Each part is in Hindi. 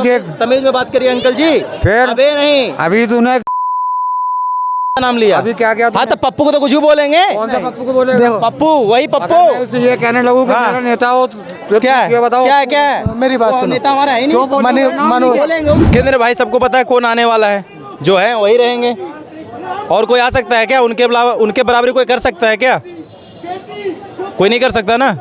देख, तमीज में बात करिए अंकल जी। फिर अबे नहीं, अभी तूने नाम लिया। अभी क्या क्या हाँ तो पप्पू को तो कुछ भी बोलेंगे। कौन सा पप्पू को बोले? देखो, पप्पू, वही अगर मैं पप्पू। उससे ये कहने लगूं कि हाँ। मेरा नेता हो तो क्या है? ये बताओ क्या है? क्या है? मेरी बात वो सुनो। नेता हमारा है ही क्यों नहीं। बोल- मनोज केंद्र भाई सबको पता है कौन आने वाला है, जो है वही रहेंगे। और कोई आ सकता है क्या? उनके बराबरी कोई कर सकता है क्या? कोई नहीं कर सकता ना।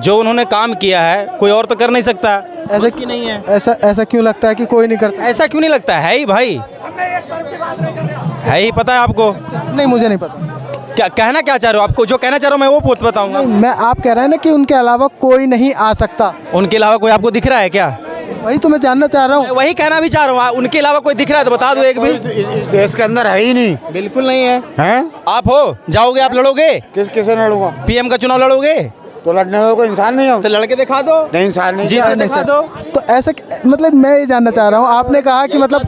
जो उन्होंने काम किया है कोई और तो कर नहीं सकता। ऐसा उसकी नहीं है। ऐसा क्यों लगता है कि कोई नहीं कर सकता? ऐसा क्यों नहीं लगता है ही भाई, है ही, पता है आपको। नहीं, मुझे नहीं पता। क्या कहना क्या चाह रहे हो? आपको जो कहना चाह रहा हूँ मैं वो बताऊंगा। नहीं, मैं आप कह रहे हैं ना कि उनके अलावा कोई नहीं आ सकता, उनके अलावा कोई आपको दिख रहा है क्या? वही तो मैं जानना चाह रहा मैं हूँ। वही कहना भी चाह रहा हूँ। उनके अलावा कोई दिख रहा है तो बता दो एक भी। इस देश के अंदर है ही नहीं। बिल्कुल नहीं है। हैं? आप हो, जाओगे, आप लड़ोगे, किसे लड़ूंगा? पीएम का चुनाव लड़ोगे तो लड़ने में कोई इंसान नहीं हो? तो लड़के दिखा दो, नहीं, इंसान नहीं। जीत के नहीं दिखा सर। दो। तो ऐसा मतलब मैं ये जानना चाह रहा हूँ, आपने कहा कि मतलब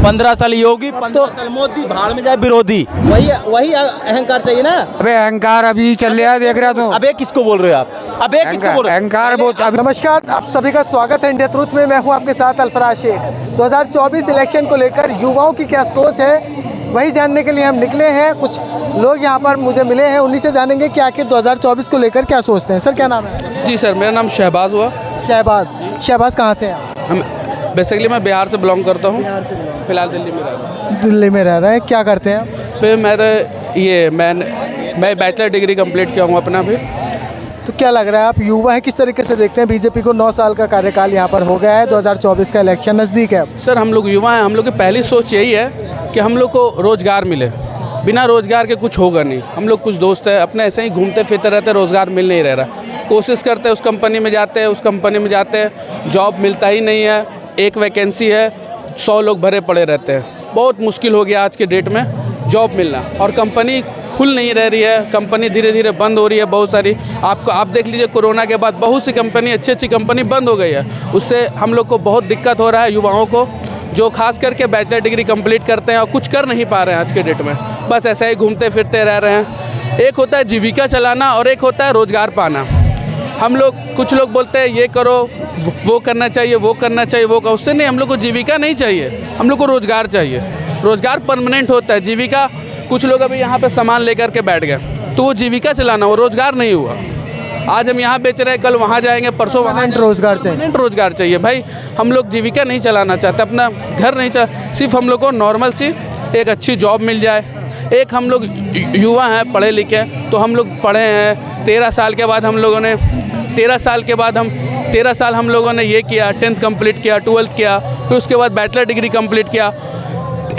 15 साल योगी, 15 साल मोदी, भाड़ में जाए विरोधी। वही अहंकार चाहिए ना। अबे अहंकार अभी चल रहा है, देख रहा तू। अबे किसको बोल रहे हो आप? अबे किसको बोल रहे हो? अहंकार बहुत अभी नमस्कार, आप सभी का स्वागत है इंडिया ट्रुथ में। मैं हूं आपके साथ अल्फराज शेख। 2024 इलेक्शन को लेकर युवाओं की क्या सोच है, वही जानने के लिए हम निकले हैं। कुछ लोग यहां पर मुझे मिले हैं, उन्हीं से जानेंगे कि आखिर 2024 को लेकर क्या सोचते हैं। सर क्या नाम है? जी सर, मेरा नाम शहबाज हुआ। शहबाज कहाँ से हैं? हम बेसिकली मैं बिहार से बिलोंग करता हूँ। फ़िलहाल दिल्ली में रहता हूँ। दिल्ली में रह रहे हैं, क्या करते हैं आप? फिर मैं बैचलर डिग्री कंप्लीट किया हूँ अपना भी। तो क्या लग रहा है, आप युवा हैं, किस तरीके से देखते हैं? बीजेपी को 9 साल का कार्यकाल यहाँ पर हो गया है, 2024 का इलेक्शन नज़दीक है। सर हम लोग युवा हैं, हम लोग की पहली सोच यही है कि हम लोग को रोज़गार मिले। बिना रोज़गार के कुछ होगा नहीं। हम लोग कुछ दोस्त हैं अपने ऐसे ही घूमते फिरते रहते, रोज़गार मिल नहीं रहा। कोशिश करते हैं, उस कंपनी में जाते हैं, उस कंपनी में जाते हैं, जॉब मिलता ही नहीं है। एक वैकेंसी है, 100 लोग भरे पड़े रहते हैं। बहुत मुश्किल हो गया आज के डेट में जॉब मिलना। और कंपनी खुल नहीं रह रही है, कंपनी धीरे धीरे बंद हो रही है बहुत सारी। आप देख लीजिए, कोरोना के बाद बहुत सी कंपनी, अच्छी कंपनी बंद हो गई है। उससे हम लोग को बहुत दिक्कत हो रहा है, युवाओं को, जो खास करके बैचलर डिग्री कंप्लीट करते हैं और कुछ कर नहीं पा रहे हैं आज के डेट में। बस ऐसे ही घूमते फिरते रह रहे हैं। एक होता है जीविका चलाना और एक होता है रोज़गार पाना। कुछ लोग बोलते हैं ये करो, वो करना चाहिए, वो करना चाहिए, वो उससे नहीं। हम लोग को जीविका नहीं चाहिए, हम लोग को रोज़गार चाहिए। रोज़गार परमानेंट होता है, जीविका कुछ लोग अभी यहाँ पे सामान लेकर के बैठ गए, तो वो जीविका चलाना, वो रोज़गार नहीं हुआ। आज हम यहाँ बेच रहे हैं, कल वहाँ जाएंगे, परसों वहाँ रोज़गार चाहिए। परमानेंट रोज़गार चाहिए भाई। हम लोग जीविका नहीं चलाना चाहते, अपना घर नहीं सिर्फ हम लोग को नॉर्मल सी एक अच्छी जॉब मिल जाए। एक हम लोग युवा हैं, पढ़े लिखे, तो हम लोग पढ़े हैं। 13 साल के बाद हम लोगों ने 13 साल हम लोगों ने ये किया, 10th कंप्लीट किया, 12th किया, फिर उसके बाद बैचलर डिग्री कंप्लीट किया।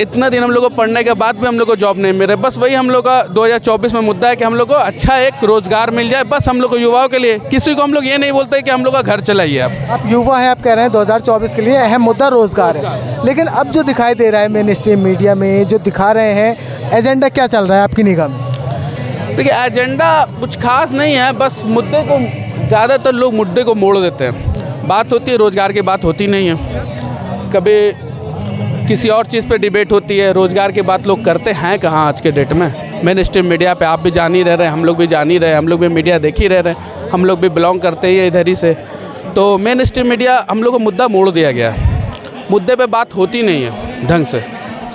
इतना दिन हम लोग को पढ़ने के बाद भी हम लोग को जॉब नहीं मिल रहा। बस वही हम लोग का 2024 में मुद्दा है कि हम लोग को अच्छा एक रोज़गार मिल जाए। बस हम लोग को युवाओं के लिए, किसी को हम लोग ये नहीं बोलते कि हम लोग का घर चलाइए। आप युवा हैं, आप कह रहे हैं 2024 के लिए अहम मुद्दा रोज़गार है, लेकिन अब जो दिखाई दे रहा है मेन स्ट्रीम मीडिया में, जो दिखा रहे हैं, एजेंडा क्या चल रहा है आपकी निगाह में? देखिए, एजेंडा कुछ खास नहीं है, बस मुद्दे को ज़्यादातर लोग मुद्दे को मोड़ देते हैं। बात होती है रोज़गार की, बात होती नहीं है। कभी किसी और चीज़ पे डिबेट होती है, रोज़गार की बात लोग करते हैं कहाँ आज के डेट में। मेन स्ट्रीम मीडिया पे आप भी जान ही रहे हैं, हम लोग भी जान ही रहे हैं, हम लोग भी मीडिया देख ही रहे हैं, हम लोग भी बिलोंग करते ही इधर ही से। तो मेन स्ट्रीम मीडिया हम लोग को मुद्दा मोड़ दिया गया है, मुद्दे पे बात होती नहीं है ढंग से।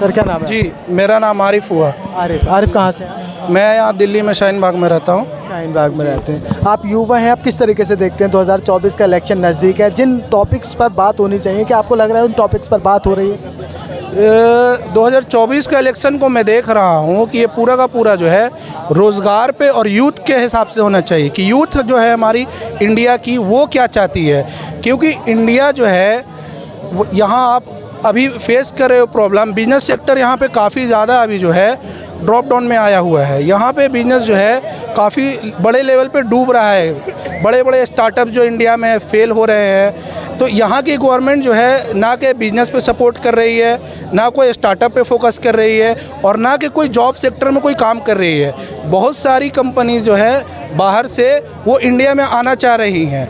सर क्या नाम है? जी, मेरा नाम आरिफ हुआ। आरिफ कहाँ से हैं? मैं यहाँ दिल्ली में शाहीन बाग में रहता हूँ। शाहीन बाग में रहते हैं। आप युवा हैं, आप किस तरीके से देखते हैं 2024 का इलेक्शन नज़दीक है, जिन टॉपिक्स पर बात होनी चाहिए, क्या आपको लग रहा है उन टॉपिक्स पर बात हो रही है? 2024 का इलेक्शन को मैं देख रहा हूँ कि ये पूरा का पूरा जो है रोज़गार पे और यूथ के हिसाब से होना चाहिए कि यूथ जो है हमारी इंडिया की, वो क्या चाहती है। क्योंकि इंडिया जो है यहाँ आप अभी फेस कर रहे हो प्रॉब्लम, बिजनेस सेक्टर यहाँ पे काफ़ी ज़्यादा अभी जो है ड्रॉप डाउन में आया हुआ है। यहाँ पे बिजनेस जो है काफ़ी बड़े लेवल पे डूब रहा है। बड़े बड़े स्टार्टअप जो इंडिया में फेल हो रहे हैं। तो यहाँ की गवर्नमेंट जो है ना कि बिजनेस पे सपोर्ट कर रही है, ना कोई स्टार्टअप पे फोकस कर रही है, और ना कि कोई जॉब सेक्टर में कोई काम कर रही है। बहुत सारी कंपनीज जो है बाहर से वो इंडिया में आना चाह रही हैं,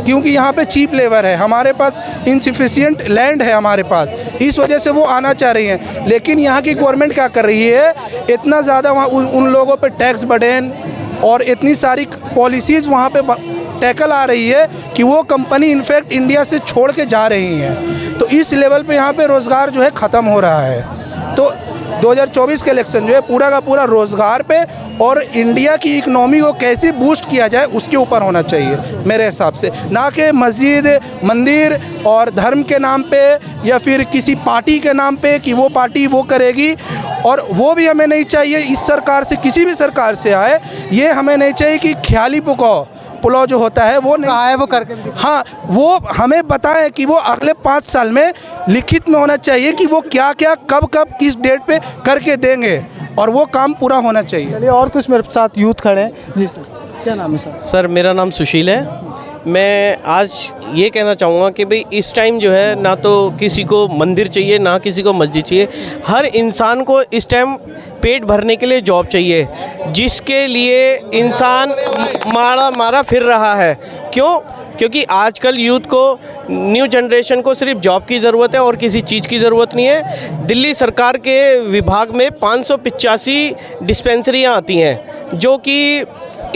क्योंकि यहाँ पे चीप लेबर है, हमारे पास इनसफिशिएंट लैंड है हमारे पास, इस वजह से वो आना चाह रही हैं। लेकिन यहाँ की गवर्नमेंट क्या कर रही है, इतना ज़्यादा वहाँ उन लोगों पे टैक्स बढ़ेन और इतनी सारी पॉलिसीज़ वहाँ पे टैकल आ रही है कि वो कंपनी इनफैक्ट इंडिया से छोड़ के जा रही हैं। तो इस लेवल पे यहाँ पे रोज़गार जो है ख़त्म हो रहा है। तो 2024 का इलेक्शन जो है पूरा का पूरा रोज़गार पे और इंडिया की इकनॉमी को कैसे बूस्ट किया जाए उसके ऊपर होना चाहिए मेरे हिसाब से, ना कि मस्जिद मंदिर और धर्म के नाम पे या फिर किसी पार्टी के नाम पे कि वो पार्टी वो करेगी। और वो भी हमें नहीं चाहिए इस सरकार से, किसी भी सरकार से आए, ये हमें नहीं चाहिए कि ख्याली पुलाव जो होता है वो नहीं कहा है वो करके भी। हाँ, वो हमें बताएं कि वो अगले 5 साल में लिखित में होना चाहिए कि वो क्या क्या कब कब किस डेट पे करके देंगे और वो काम पूरा होना चाहिए। चलिए और कुछ मेरे साथ यूथ खड़े हैं। जी सर, क्या नाम है सर? सर मेरा नाम सुशील है। मैं आज ये कहना चाहूँगा कि भाई इस टाइम जो है ना तो किसी को मंदिर चाहिए ना किसी को मस्जिद चाहिए, हर इंसान को इस टाइम पेट भरने के लिए जॉब चाहिए, जिसके लिए इंसान मारा फिर रहा है। क्यों? क्योंकि आजकल यूथ को, न्यू जनरेशन को सिर्फ जॉब की ज़रूरत है और किसी चीज़ की ज़रूरत नहीं है। दिल्ली सरकार के विभाग में 585 डिस्पेंसरियाँ आती हैं, जो कि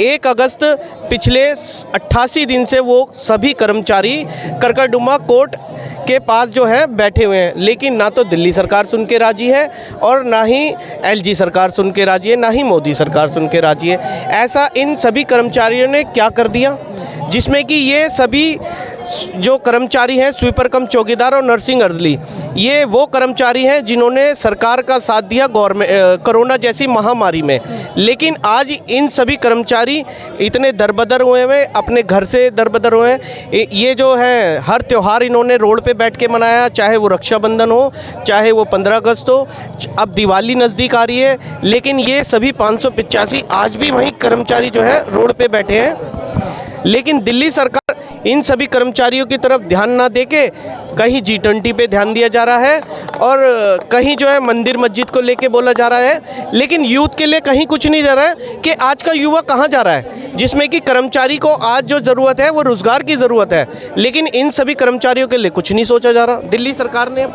1 अगस्त पिछले 88 दिन से वो सभी कर्मचारी करकरडुमा कोर्ट के पास जो है बैठे हुए हैं। लेकिन ना तो दिल्ली सरकार सुन के राजी है और ना ही एलजी सरकार सुन के राजी है, ना ही मोदी सरकार सुन के राजी है। ऐसा इन सभी कर्मचारियों ने क्या कर दिया जिसमें कि ये सभी जो कर्मचारी हैं, स्वीपर कम चौकीदार और नर्सिंग अर्दली, ये वो कर्मचारी हैं जिन्होंने सरकार का साथ दिया कोरोना जैसी महामारी में। लेकिन आज इन सभी कर्मचारी इतने दरबदर हुए हैं, अपने घर से दरबदर हुए हैं। ये जो है हर त्यौहार इन्होंने रोड पे बैठ के मनाया, चाहे वो रक्षाबंधन हो, चाहे वो 15 अगस्त हो, अब दिवाली नज़दीक आ रही है, लेकिन ये सभी 585 आज भी वहीं कर्मचारी जो है रोड पे बैठे हैं। लेकिन दिल्ली सरकार इन सभी कर्मचारियों की तरफ ध्यान ना देके कहीं G20 पे ध्यान दिया जा रहा है और कहीं जो है मंदिर मस्जिद को लेके बोला जा रहा है, लेकिन यूथ के लिए कहीं कुछ नहीं जा रहा है कि आज का युवा कहाँ जा रहा है, जिसमें कि कर्मचारी को आज जो ज़रूरत है वो रोज़गार की ज़रूरत है, लेकिन इन सभी कर्मचारियों के लिए कुछ नहीं सोचा जा रहा दिल्ली सरकार ने।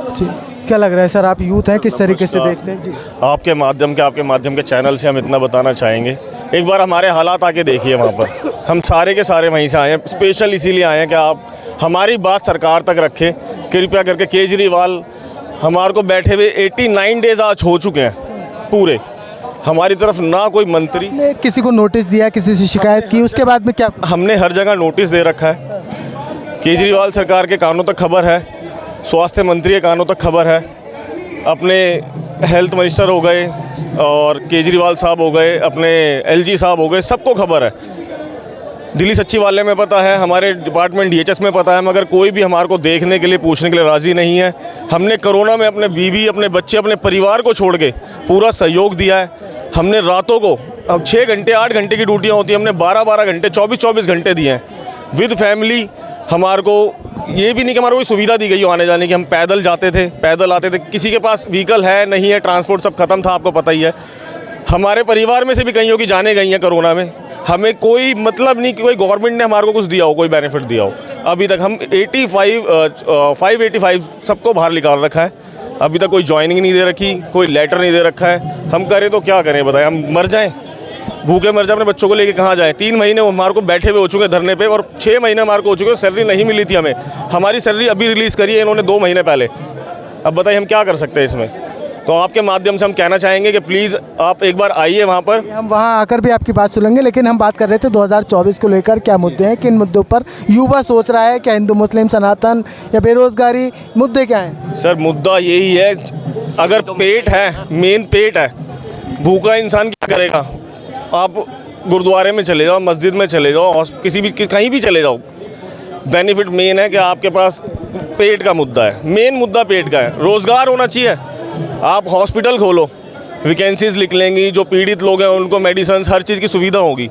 क्या लग रहा है सर, आप यूथ हैं, किस तरीके से देखते हैं? जी, आपके माध्यम के चैनल से हम इतना बताना चाहेंगे, एक बार हमारे हालात आके देखिए वहाँ पर। हम सारे के सारे वहीं से आए हैं, स्पेशल इसीलिए आए हैं कि आप हमारी बात सरकार तक रखें कृपया करके। केजरीवाल हमारे को बैठे हुए 89 डेज आज हो चुके हैं पूरे, हमारी तरफ ना कोई मंत्री ने किसी को नोटिस दिया, किसी से शिकायत की, उसके बाद में क्या? हमने हर जगह नोटिस दे रखा है। केजरीवाल सरकार के कानों तक खबर है, स्वास्थ्य मंत्री के कानों तक खबर है, अपने हेल्थ मिनिस्टर हो गए और केजरीवाल साहब हो गए, अपने एलजी साहब हो गए, सबको खबर है। दिल्ली सचिवालय में पता है, हमारे डिपार्टमेंट DHS में पता है, मगर कोई भी हमारे को देखने के लिए, पूछने के लिए राज़ी नहीं है। हमने कोरोना में अपने बीवी, अपने बच्चे, अपने परिवार को छोड़ के पूरा सहयोग दिया है। हमने रातों को, अब 6 घंटे 8 घंटे की ड्यूटियाँ होती हैं, हमने 12-12 घंटे 24-24 घंटे दिए हैं विद फैमिली। हमारे को ये भी नहीं कि हमारे को सुविधा दी गई हो आने जाने की, हम पैदल जाते थे, पैदल आते थे, किसी के पास व्हीकल है नहीं है, ट्रांसपोर्ट सब खत्म था, आपको पता ही है। हमारे परिवार में से भी कईयों की जाने गई हैं कोरोना में, हमें कोई मतलब नहीं कि कोई गवर्नमेंट ने हमारे को कुछ दिया हो, कोई बेनिफिट दिया हो। अभी तक हम 585 सबको बाहर निकाल रखा है, अभी तक कोई ज्वाइनिंग नहीं दे रखी, कोई लेटर नहीं दे रखा है। हम करें तो क्या करें बताएं, हम मर जाएं, भूखे मर जाए, अपने बच्चों को लेके कहाँ जाएं। 3 महीने हमारे को बैठे हुए हो चुके धरने पे और 6 महीने हमारे को हो चुके, सैलरी नहीं मिली थी हमें। हमारी सैलरी अभी रिलीज़ करी है इन्होंने 2 महीने पहले। अब बताइए हम क्या कर सकते हैं इसमें। तो आपके माध्यम से हम कहना चाहेंगे कि प्लीज़ आप एक बार आइए वहाँ पर। हम वहाँ आकर भी आपकी बात सुनेंगे, लेकिन हम बात कर रहे थे 2024 को लेकर क्या मुद्दे हैं, किन मुद्दों पर युवा सोच रहा है, क्या हिंदू मुस्लिम सनातन या बेरोजगारी, मुद्दे क्या हैं? सर मुद्दा यही है, अगर पेट है, मेन पेट है, भूखा इंसान क्या करेगा। आप गुरुद्वारे में चले जाओ, मस्जिद में चले जाओ, किसी भी कहीं भी चले जाओ, बेनिफिट मेन है कि आपके पास पेट का मुद्दा है, मेन मुद्दा पेट का है। रोज़गार होना चाहिए। आप हॉस्पिटल खोलो, वैकेंसीज लिख लेंगी, जो पीड़ित लोग हैं उनको मेडिसिन, हर चीज़ की सुविधा होगी।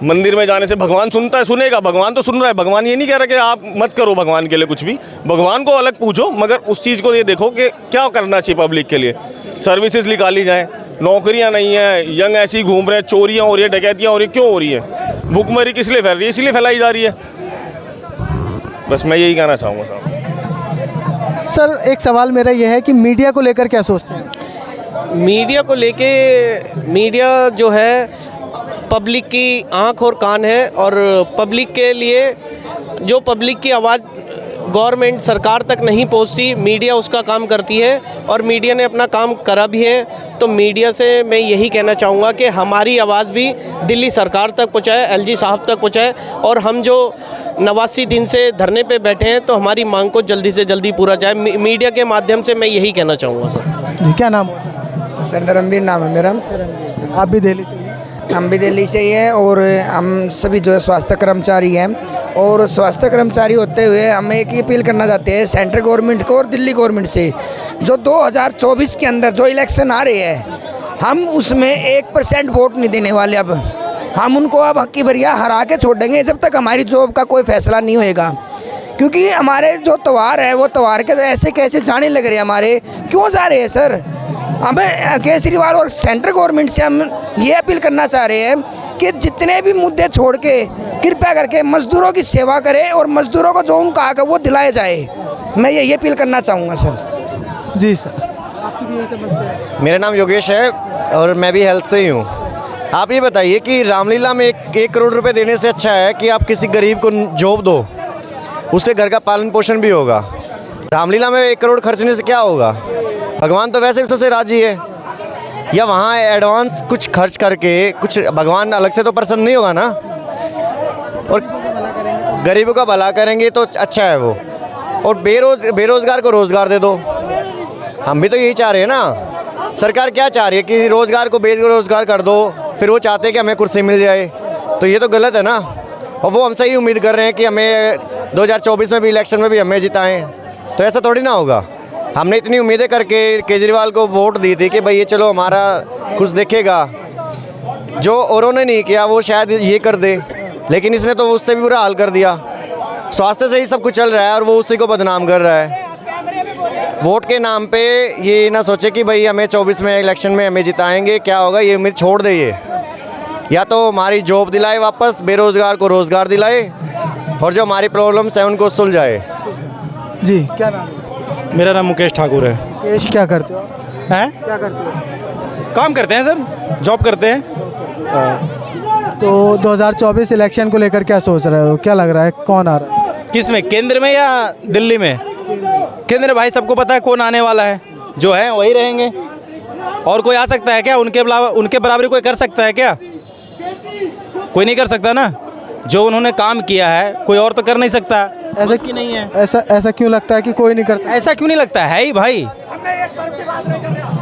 मंदिर में जाने से भगवान सुनता है, सुनेगा, भगवान तो सुन रहा है। भगवान ये नहीं कह रहा कि आप मत करो भगवान के लिए कुछ भी, भगवान को अलग पूछो, मगर उस चीज़ को ये देखो कि क्या करना चाहिए पब्लिक के लिए। सर्विसेज निकाली जाएँ, नौकरियां नहीं है, यंग ऐसी घूम रहे हैं, चोरियां हो रही है, डकैतियां हो रही है, क्यों हो रही है? भूखमरी किस लिए फैल रही है? इसलिए फैलाई जा रही है। बस मैं यही कहना चाहूँगा साहब। सर एक सवाल मेरा यह है कि मीडिया को लेकर क्या सोचते हैं? मीडिया को लेके, मीडिया जो है पब्लिक की आंख और कान है और पब्लिक के लिए जो पब्लिक की आवाज़ गवर्नमेंट सरकार तक नहीं पहुंचती, मीडिया उसका काम करती है और मीडिया ने अपना काम करा भी है। तो मीडिया से मैं यही कहना चाहूँगा कि हमारी आवाज़ भी दिल्ली सरकार तक पहुँचाए, एलजी साहब तक पहुँचाए और हम जो 89 दिन से धरने पे बैठे हैं तो हमारी मांग को जल्दी से जल्दी पूरा जाए। मीडिया के माध्यम से मैं यही कहना चाहूँगा सर। क्या नाम है? सर धर्मवीर नाम है मेरा। आप भी दिल्ली से ही हैं? हम भी दिल्ली से ही हैं और हम सभी जो है स्वास्थ्य कर्मचारी हैं और स्वास्थ्य कर्मचारी होते हुए हम एक ही अपील करना चाहते हैं सेंट्रल गवर्नमेंट को और दिल्ली गवर्नमेंट से, जो 2024 के अंदर जो इलेक्शन आ रहे हैं हम उसमें 1% वोट नहीं देने वाले। अब हम उनको अब हक्की भरिया हरा के छोड़ देंगे जब तक हमारी जॉब का कोई फैसला नहीं होएगा, क्योंकि हमारे जो त्यौहार है वो त्यौहार के ऐसे कैसे जाने लग रहे हैं, हमारे क्यों जा रहे हैं सर। हमें केजरीवाल और सेंट्रल गवर्नमेंट से हम ये अपील करना चाह रहे हैं कि जितने भी मुद्दे छोड़ के कृपया करके मजदूरों की सेवा करें और मजदूरों को जो उनका हक है वो दिलाया जाए। मैं ये अपील करना चाहूँगा सर। जी सर, आपकी भी यही समस्या है? मेरा नाम योगेश है और मैं भी हेल्थ से ही हूँ। आप ये बताइए कि रामलीला में एक करोड़ रुपए देने से अच्छा है कि आप किसी गरीब को जॉब दो, उसके घर का पालन पोषण भी होगा। रामलीला में 1 करोड़ खर्चने से क्या होगा? भगवान तो वैसे उससे राजी है, या वहाँ एडवांस कुछ खर्च करके कुछ भगवान अलग से तो प्रसन्न नहीं होगा ना। और गरीबों का भला करेंगे तो अच्छा है वो, और बेरोज़गार को रोज़गार दे दो। हम भी तो यही चाह रहे हैं ना। सरकार क्या चाह रही है कि रोज़गार को बेरोज़गार कर दो, फिर वो चाहते हैं कि हमें कुर्सी मिल जाए, तो ये तो गलत है ना। और वो हमसे ही उम्मीद कर रहे हैं कि हमें 2024 में भी इलेक्शन में भी हमें जिताएं, तो ऐसा थोड़ी ना होगा। हमने इतनी उम्मीदें करके केजरीवाल को वोट दी थी कि भाई ये चलो हमारा कुछ देखेगा, जो औरों ने नहीं किया वो शायद ये कर दे, लेकिन इसने तो उससे भी बुरा हाल कर दिया। स्वास्थ्य से ही सब कुछ चल रहा है और वो उसी को बदनाम कर रहा है। वोट के नाम पे ये ना सोचे कि भाई हमें 24 में इलेक्शन में हमें जिताएंगे, क्या होगा ये उम्मीद छोड़ दे। ये या तो हमारी जॉब दिलाए वापस, बेरोज़गार को रोज़गार दिलाए और जो हमारी प्रॉब्लम्स हैं उनको सुलझाए। जी, क्या नाम है? मेरा नाम मुकेश ठाकुर है। मुकेश, क्या करते हो? हैं? क्या करते हो? काम करते हैं सर, जॉब करते हैं। तो 2024 इलेक्शन को लेकर क्या सोच रहे हो? क्या लग रहा है कौन आ रहा है? किस में, केंद्र में या दिल्ली में? केंद्र भाई सबको पता है कौन आने वाला है, जो है वही रहेंगे। और कोई आ सकता है क्या? उनके बराबरी कोई कर सकता है क्या? कोई नहीं कर सकता ना। जो उन्होंने काम किया है कोई और तो कर नहीं सकता। ऐसा की नहीं है। ऐसा क्यों लगता है कि कोई नहीं कर सकता? ऐसा क्यों नहीं लगता है ही भाई,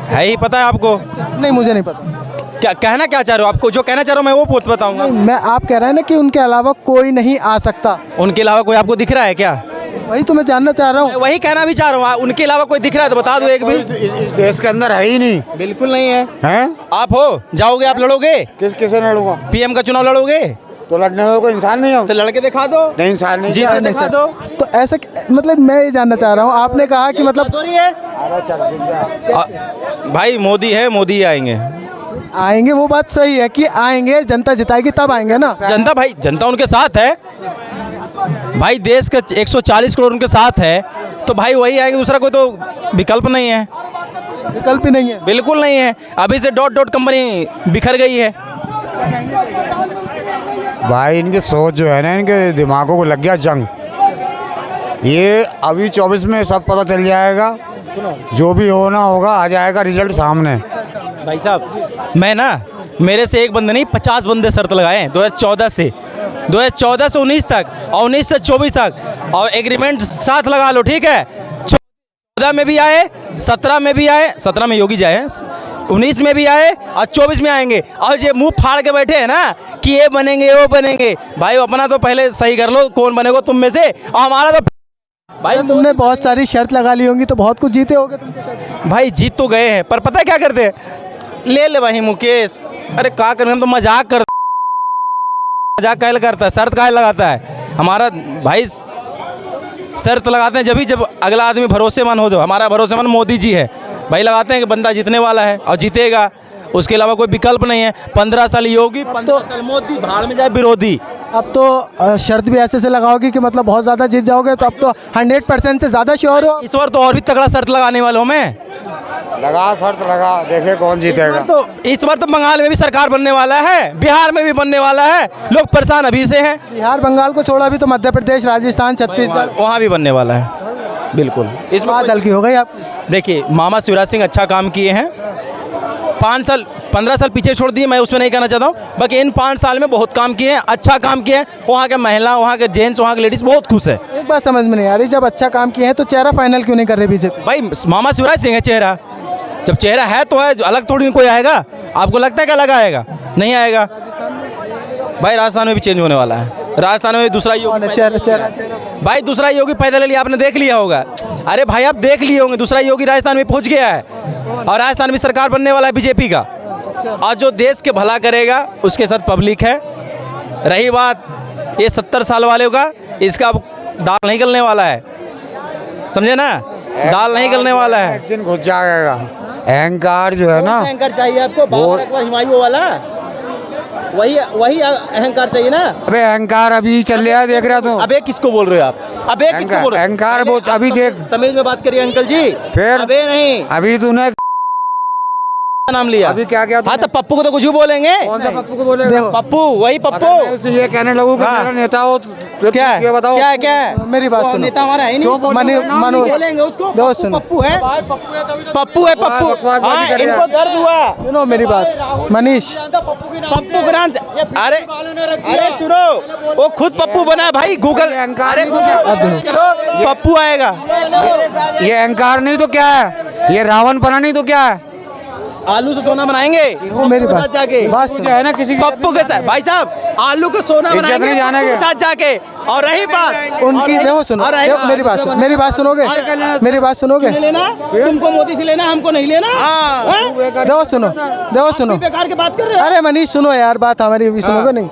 है ही, पता है आपको? नहीं, मुझे नहीं पता। क्या कहना क्या चाह रहे हो? आपको जो कहना चाह रहा हूँ मैं वो बताऊंगा। मैं आप कह रहे हैं ना कि उनके अलावा कोई नहीं आ सकता, उनके अलावा कोई आपको दिख रहा है क्या? वही तो मैं जानना चाह रहा हूँ। वही कहना भी चाह रहा हूँ। उनके अलावा कोई दिख रहा है तो बता दो एक भी। इस देश के अंदर है ही नहीं। बिल्कुल नहीं है। हैं? आप हो, जाओगे, आप लड़ोगे, किसे लड़ूंगा? पीएम का चुनाव लड़ोगे तो लड़ने में कोई इंसान नहीं हो। तो लड़के दिखा दो। नहीं, इंसान नहीं। जीत के दिखा दो। तो ऐसा मतलब मैं ये जानना चाह रहा हूँ, आपने कहा कि मतलब भाई मोदी है, मोदी ही आएंगे। आएंगे, वो बात सही है कि आएंगे, जनता जिताएगी तब आएंगे ना। जनता, भाई जनता उनके साथ है भाई, देश का 140 करोड़ उनके साथ है, तो भाई वही आएंगे, दूसरा कोई तो विकल्प नहीं है। विकल्प ही नहीं है। बिल्कुल नहीं है। अभी से डॉट कंपनी बिखर गई है। भाई इनकी सोच जो है ना, इनके दिमागों को लग गया जंग। ये अभी 24 में सब पता चल जाएगा, जो भी होना होगा आ जाएगा रिजल्ट सामने। भाई साहब, मैं ना, मेरे से एक बंदे नहीं 50 बंदे शर्त लगाए हैं 2014 से 19 तक और 19 से 24 तक, और एग्रीमेंट साथ लगा लो, ठीक है। 14 में भी आए, 17 में भी आए, 17 में योगी जाए, 19 में भी आए और 24 में आएंगे। और ये मुंह फाड़ के बैठे हैं ना कि ये बनेंगे वो बनेंगे। भाई अपना तो पहले सही कर लो, कौन बनेगा तुम में से, और हमारा तो भाई तो तुमने बहुत सारी शर्त लगा ली होंगी तो बहुत कुछ जीते होगे तुम तो सर। भाई जीत तो गए हैं, पर पता है क्या करते हैं? ले भाई मुकेश, अरे क्या करें, हम तो मजाक काहे करता है, शर्त काहे लगाता है? हमारा भाई शर्त लगाते हैं जब अगला आदमी भरोसेमंद हो। जो हमारा भरोसेमंद मोदी जी है भाई, लगाते हैं कि बंदा जीतने वाला है और जीतेगा, उसके अलावा कोई विकल्प नहीं है। 15 साल योगी, 15 साल मोदी, भाड़ में जाए विरोधी। अब तो शर्त भी ऐसे से लगाओगी कि मतलब बहुत ज़्यादा जीत जाओगे, तो अब तो 100% से ज़्यादा श्योर हो। इस बार तो और भी तगड़ा शर्त लगाने वाला हूँ मैं। लगा शर्त लगा, देखे कौन जीतेगा। तो इस बार तो बंगाल में भी सरकार बनने वाला है, बिहार में भी बनने वाला है, लोग परेशान अभी से हैं। बिहार बंगाल को छोड़ा भी तो मध्य प्रदेश, राजस्थान, छत्तीसगढ़, वहाँ भी बनने वाला है, बिल्कुल। इसमें 5 साल की हो गई आप। देखिए, मामा शिवराज सिंह अच्छा काम किए हैं। 15 साल पीछे छोड़ दिए, मैं उसमें नहीं कहना चाहता हूँ, बाकी इन 5 साल में बहुत काम किए हैं, अच्छा काम किए हैं। वहाँ के महिला, वहाँ के जेंट्स, वहाँ के लेडीज़ बहुत खुश है। एक बात समझ में नहीं आ रही, जब अच्छा काम किए हैं तो चेहरा फाइनल क्यों नहीं कर रहे बीजेपी? भाई मामा शिवराज सिंह है चेहरा, जब चेहरा है तो है, अलग थोड़ी कोई आएगा। आपको लगता है क्या अलग आएगा? नहीं आएगा भाई। राजस्थान में भी चेंज होने वाला है, राजस्थान में भी दूसरा योगी चेहरा भाई, दूसरा योगी पैदा ले लिया, आपने देख लिया होगा। अरे भाई आप देख लिए होंगे, दूसरा योगी राजस्थान में पहुंच गया है और राजस्थान में सरकार बनने वाला है बीजेपी का। और जो देश के भला करेगा उसके साथ पब्लिक है। रही बात ये 70 साल वाले का, इसका दाल नहीं गलने वाला है, समझे ना, दाल नहीं गलने वाला है। एक दिन घुस जाएगा। अहंकार जो है ना, अहंकार चाहिए आपको, बाबर अकबर हुमायूं वाला, वही अहंकार चाहिए ना। अबे अहंकार अभी चल रहा है, देख रहा तू। अबे किसको बोल रहे हो आप? अबे किसको बोल रहे हो? अहंकार वो अभी देख, तमीज में बात करिए अंकल जी। फिर अबे नहीं, अभी तूने नाम लिया अभी क्या क्या? हाँ तो पप्पू को तो कुछ भी बोलेंगे। कौन सा पप्पू को बोलेगा? देखो, पप्पू, वही पप्पू। ये कहने लगू कि हाँ। मेरा नेता हो तो क्या है? ये बताओ क्या है? क्या है? मेरी बात वो सुनो। नेता हमारा है नहीं, मनोज बोलेंगे उसको। दोस्त सुनो, पप्पू है, पप्पू है, पप्पू। बकवासबाजी हाँ, करेगा। इनको दर्द हुआ। सुनो मेरी बात मनीष। पप्पू के नाम से, अरे सुनो, वो खुद पप्पू बना है भाई, गूगल। अरे गूगल करो, पप्पू आएगा। ये अहंकार नहीं तो क्या है? ये रावण पना नहीं तो क्या है? आलू से सोना बनाएंगे। वो मेरी बात जाके बात जो सुनो। है ना, किसी पप्पू के साथ भाई साहब आलू को सोना इज्जत बनाएंगे नहीं जाने पप्पू के के। साथ जाके। और रही बात उनकी देखो सुनो, और रही देखो बात- मेरी बात सुनो, मेरी बात सुनोगे? मेरी बात सुनोगे? नहीं लेना, तुमको मोदी से लेना, हमको नहीं लेना। हैं? देखो सुनो, देखो सुनो। बेकार की बात कर रहे हो। अरे मनीष सुनो यार, बात हमारी भी सुनोगे नहीं?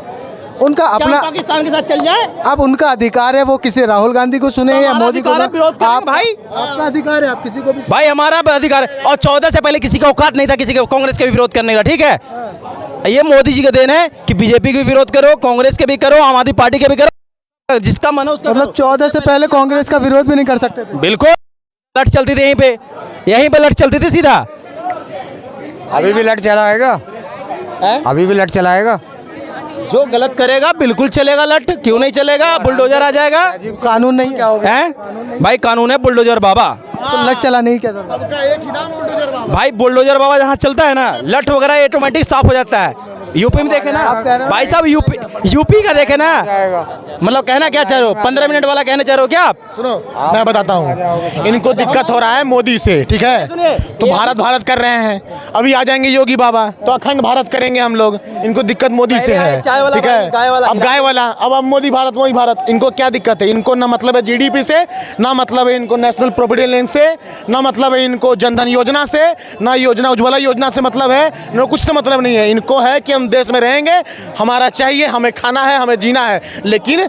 उनका क्या हम अपना, पाकिस्तान के साथ चल जाए? अब उनका अधिकार है, वो किसी राहुल गांधी को सुने या हमारा मोदी को। अधिकार है, विरोध करें आप भाई। आपका अधिकार है, आप किसी को भी। भाई हमारा भी अधिकार है। और 14 से पहले किसी का औकात नहीं था किसी के कांग्रेस के भी विरोध करने का, ठीक है? ये मोदी जी का देन है कि बीजेपी के भी विरोध करो, कांग्रेस के भी करो, आम आदमी पार्टी के भी करो, जिसका मन हो उसका मतलब करो। 14 से पहले कांग्रेस का विरोध भी नहीं कर सकते थे? बिल्कुल, लट चलती थी यहीं पे लट चलती थी सीधा। अभी भी लट चलाएगा, अभी भी लट चलाएगा। जो गलत करेगा बिल्कुल चलेगा लट, क्यों नहीं चलेगा? बुलडोजर आ जाएगा। कानून नहीं क्या होगा? हैं भाई, कानून है बुलडोजर बाबा। तो लट चला नहीं क्या था? भाई बुलडोजर बाबा जहाँ चलता है ना, लट वगैरह ऑटोमेटिक साफ हो जाता है। यूपी में देखे ना भाई साहब, यूपी का देखे ना, मतलब कहना क्या चाह रहे हो? 15 मिनट वाला कहना चाह रहे हो क्या आप? सुनो, मैं बताता हूँ, इनको दिक्कत हो रहा है मोदी से, ठीक है? तो भारत भारत कर रहे हैं, अभी आ जाएंगे योगी बाबा तो अखंड भारत करेंगे हम लोग। इनको दिक्कत मोदी से है, ठीक है? अब गाय वाला, अब मोदी भारत मोदी भारत, इनको क्या दिक्कत है? इनको ना मतलब है जीडीपी से, ना मतलब है इनको नेशनल प्रॉपर्टी लैंड से, ना मतलब है इनको जनधन योजना से, ना योजना उज्ज्वला योजना से मतलब है, ना कुछ से मतलब नहीं है। इनको है कि हम देश में रहेंगे, हमारा चाहिए, हमें खाना है, हमें जीना है, लेकिन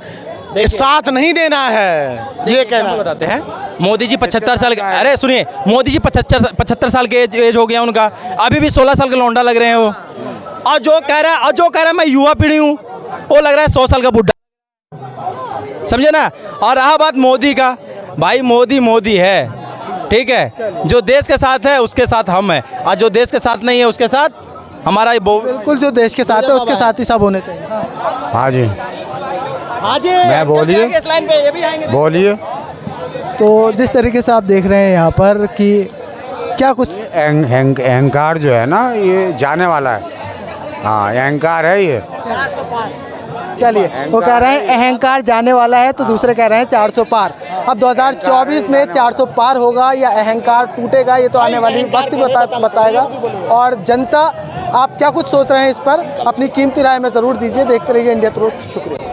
साथ नहीं देना है। ये कहना बताते हैं, मोदी जी 75 साल के, अरे सुनिए, मोदी जी 75 साल के एज हो गया उनका, अभी भी 16 साल का लौंडा लग रहे हैं वो। और जो कह रहा है मैं युवा पीढ़ी हूँ, वो लग रहा है 100 साल का बुढ़ा, समझे ना? और रहा बात मोदी का, भाई मोदी है, ठीक है? जो देश के साथ है उसके साथ हम हैं, और जो देश के साथ नहीं है उसके साथ हमारा ये बिल्कुल, जो देश के साथ है उसके साथ ही सब होने चाहिए। हाँ जी, आज मैं बोलिए, इस लाइन पे ये भी आएंगे। बोलिए। तो जिस तरीके से आप देख रहे हैं यहाँ पर कि क्या कुछ अहंकार जो है ना, ये जाने वाला है। हाँ, अहंकार है ये। चलिए, वो कह रहे हैं अहंकार जाने वाला है, तो दूसरे कह रहे हैं 400 पार। अब 2024 में 400 पार होगा या अहंकार टूटेगा, ये तो आने वाली वक्त बताएगा। और जनता आप क्या कुछ सोच रहे हैं इस पर, अपनी कीमती राय में ज़रूर दीजिए। देखते रहिए इंडिया ट्रुथ। शुक्रिया।